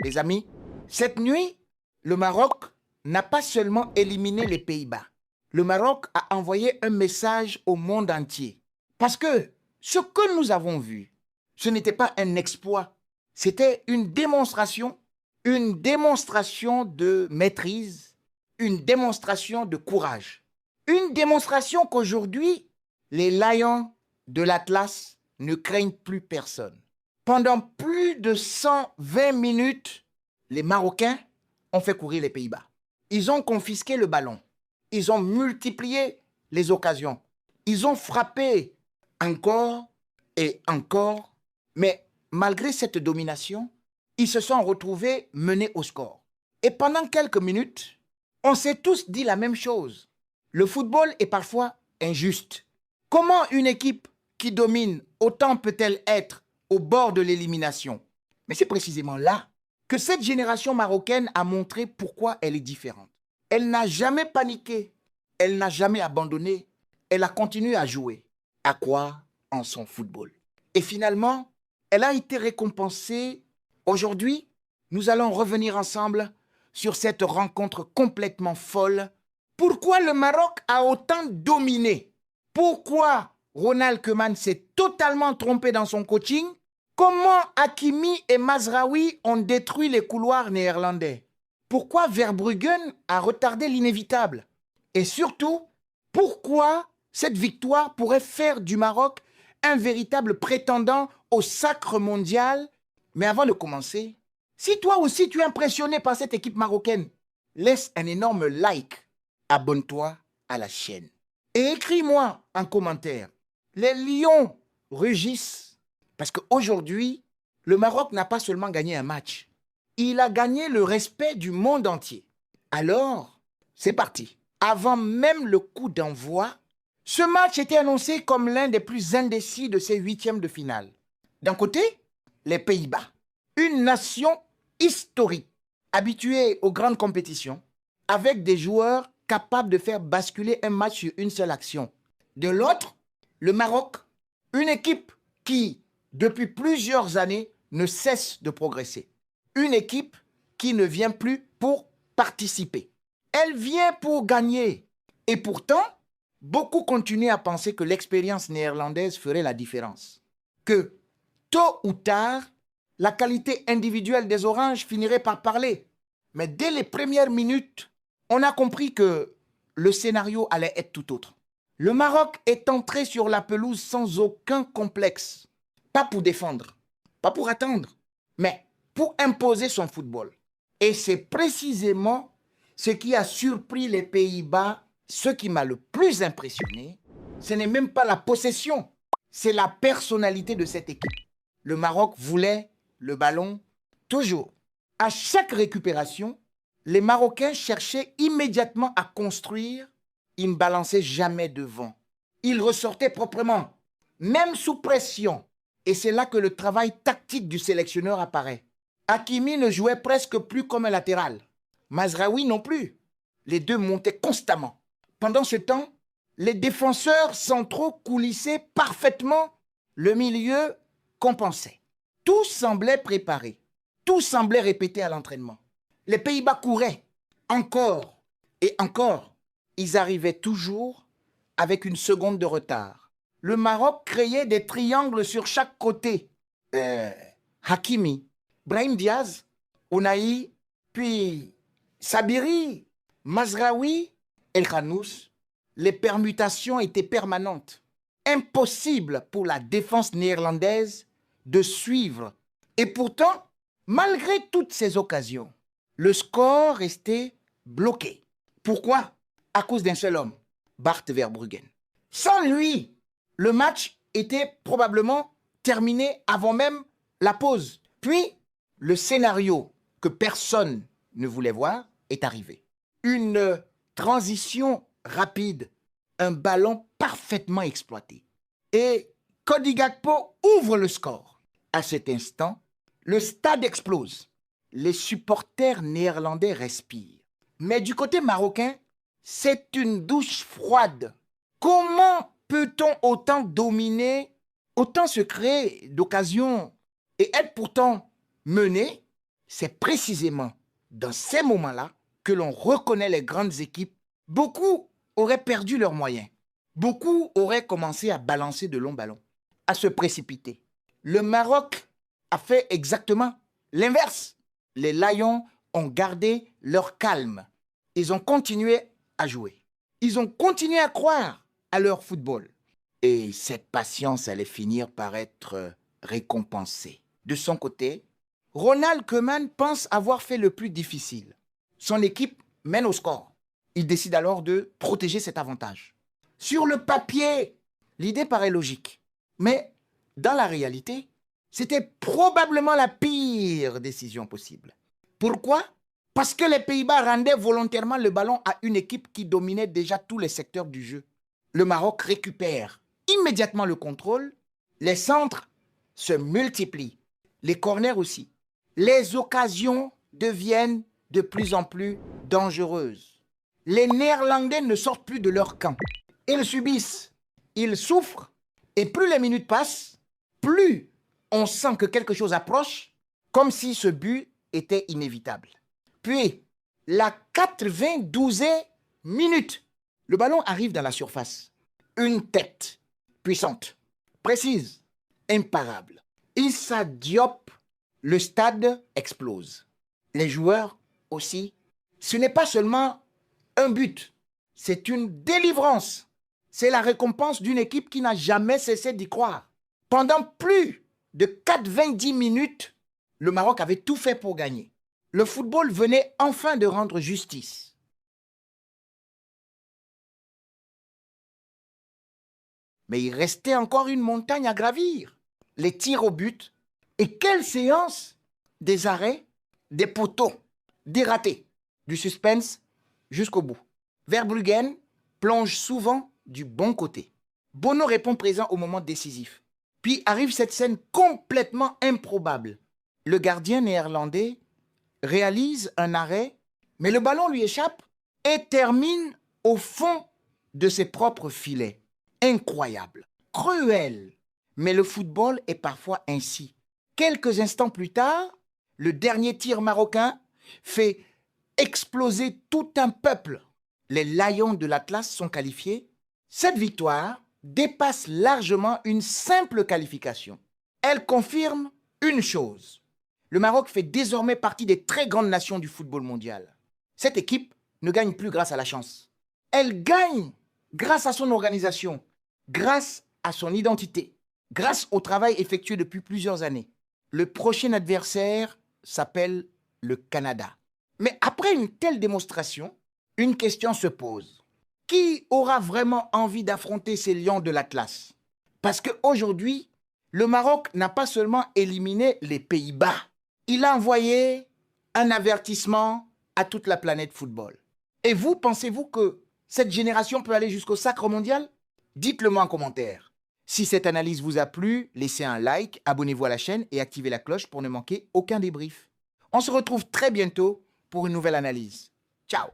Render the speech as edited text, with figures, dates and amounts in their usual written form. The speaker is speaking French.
Les amis, cette nuit, le Maroc n'a pas seulement éliminé les Pays-Bas. Le Maroc a envoyé un message au monde entier. Parce que ce que nous avons vu, ce n'était pas un exploit, c'était une démonstration de maîtrise, une démonstration de courage. Une démonstration qu'aujourd'hui, les Lions de l'Atlas ne craignent plus personne. Pendant plus de 120 minutes, les Marocains ont fait courir les Pays-Bas. Ils ont confisqué le ballon. Ils ont multiplié les occasions. Ils ont frappé encore et encore. Mais malgré cette domination, ils se sont retrouvés menés au score. Et pendant quelques minutes, on s'est tous dit la même chose. Le football est parfois injuste. Comment une équipe qui domine autant peut-elle être au bord de l'élimination? Mais c'est précisément là que cette génération marocaine a montré pourquoi elle est différente. Elle n'a jamais paniqué, elle n'a jamais abandonné, elle a continué à jouer, à croire en son football. Et finalement, elle a été récompensée. Aujourd'hui, nous allons revenir ensemble sur cette rencontre complètement folle. Pourquoi le Maroc a autant dominé? Pourquoi Ronald Koeman s'est totalement trompé dans son coaching? Comment Hakimi et Mazraoui ont détruit les couloirs néerlandais? Pourquoi Verbruggen a retardé l'inévitable? Et surtout, pourquoi cette victoire pourrait faire du Maroc un véritable prétendant au sacre mondial? Mais avant de commencer, si toi aussi tu es impressionné par cette équipe marocaine, laisse un énorme like, abonne-toi à la chaîne. Et écris-moi en commentaire, les Lions rugissent parce qu'aujourd'hui, le Maroc n'a pas seulement gagné un match, il a gagné le respect du monde entier. Alors, c'est parti. Avant même le coup d'envoi, ce match était annoncé comme l'un des plus indécis de ces huitièmes de finale. D'un côté, les Pays-Bas, une nation historique, habituée aux grandes compétitions, avec des joueurs capables de faire basculer un match sur une seule action. De l'autre, le Maroc, une équipe qui, depuis plusieurs années, ne cesse de progresser. Une équipe qui ne vient plus pour participer. Elle vient pour gagner. Et pourtant, beaucoup continuent à penser que l'expérience néerlandaise ferait la différence. Que, tôt ou tard, la qualité individuelle des Oranges finirait par parler. Mais dès les premières minutes, on a compris que le scénario allait être tout autre. Le Maroc est entré sur la pelouse sans aucun complexe. Pas pour défendre, pas pour attendre, mais pour imposer son football. Et c'est précisément ce qui a surpris les Pays-Bas. Ce qui m'a le plus impressionné, ce n'est même pas la possession, c'est la personnalité de cette équipe. Le Maroc voulait le ballon toujours. À chaque récupération, les Marocains cherchaient immédiatement à construire. Ils ne balançaient jamais devant. Ils ressortaient proprement, même sous pression. Et c'est là que le travail tactique du sélectionneur apparaît. Hakimi ne jouait presque plus comme un latéral. Mazraoui non plus. Les deux montaient constamment. Pendant ce temps, les défenseurs centraux coulissaient parfaitement. Le milieu compensait. Tout semblait préparé. Tout semblait répété à l'entraînement. Les Pays-Bas couraient. Encore et encore. Ils arrivaient toujours avec une seconde de retard. Le Maroc créait des triangles sur chaque côté. Hakimi, Brahim Diaz, Ounahi, puis Sabiri, Mazraoui, El Khanous. Les permutations étaient permanentes. Impossible pour la défense néerlandaise de suivre. Et pourtant, malgré toutes ces occasions, le score restait bloqué. Pourquoi? À cause d'un seul homme, Bart Verbruggen. Sans lui, le match était probablement terminé avant même la pause. Puis, le scénario que personne ne voulait voir est arrivé. Une transition rapide, un ballon parfaitement exploité. Et Cody Gakpo ouvre le score. À cet instant, le stade explose. Les supporters néerlandais respirent. Mais du côté marocain, c'est une douche froide. Comment peut-on autant dominer, autant se créer d'occasions et être pourtant mené C'est précisément dans ces moments-là que l'on reconnaît les grandes équipes. Beaucoup auraient perdu leurs moyens. Beaucoup auraient commencé à balancer de longs ballons, à se précipiter. Le Maroc a fait exactement l'inverse. Les Lions ont gardé leur calme. Ils ont continué à jouer. Ils ont continué à croire à leur football. Et cette patience allait finir par être récompensée. De son côté, Ronald Koeman pense avoir fait le plus difficile. Son équipe mène au score. Il décide alors de protéger cet avantage. Sur le papier, l'idée paraît logique. Mais dans la réalité, c'était probablement la pire décision possible. Pourquoi? Parce que les Pays-Bas rendaient volontairement le ballon à une équipe qui dominait déjà tous les secteurs du jeu. Le Maroc récupère immédiatement le contrôle. Les centres se multiplient. Les corners aussi. Les occasions deviennent de plus en plus dangereuses. Les Néerlandais ne sortent plus de leur camp. Ils subissent, ils souffrent, et plus les minutes passent, plus on sent que quelque chose approche, comme si ce but était inévitable. Puis, la 92e minute, le ballon arrive dans la surface. Une tête puissante, précise, imparable. Issa Diop, le stade explose. Les joueurs aussi. Ce n'est pas seulement un but, c'est une délivrance. C'est la récompense d'une équipe qui n'a jamais cessé d'y croire. Pendant plus de 90 minutes, le Maroc avait tout fait pour gagner. Le football venait enfin de rendre justice. Mais il restait encore une montagne à gravir. Les tirs au but. Et quelle séance! Des arrêts, des poteaux, des ratés, du suspense jusqu'au bout. Verbruggen plonge souvent du bon côté. Bono répond présent au moment décisif. Puis arrive cette scène complètement improbable. Le gardien néerlandais réalise un arrêt, mais le ballon lui échappe et termine au fond de ses propres filets. Incroyable, cruel. Mais le football est parfois ainsi. Quelques instants plus tard, le dernier tir marocain fait exploser tout un peuple. Les Lions de l'Atlas sont qualifiés. Cette victoire dépasse largement une simple qualification. Elle confirme une chose. Le Maroc fait désormais partie des très grandes nations du football mondial. Cette équipe ne gagne plus grâce à la chance. Elle gagne grâce à son organisation, grâce à son identité, grâce au travail effectué depuis plusieurs années. Le prochain adversaire s'appelle le Canada. Mais après une telle démonstration, une question se pose. Qui aura vraiment envie d'affronter ces lions de l'Atlas? Parce qu'aujourd'hui, le Maroc n'a pas seulement éliminé les Pays-Bas, il a envoyé un avertissement à toute la planète football. Et vous, pensez-vous que cette génération peut aller jusqu'au sacre mondial? Dites-le moi en commentaire. Si cette analyse vous a plu, laissez un like, abonnez-vous à la chaîne et activez la cloche pour ne manquer aucun débrief. On se retrouve très bientôt pour une nouvelle analyse. Ciao!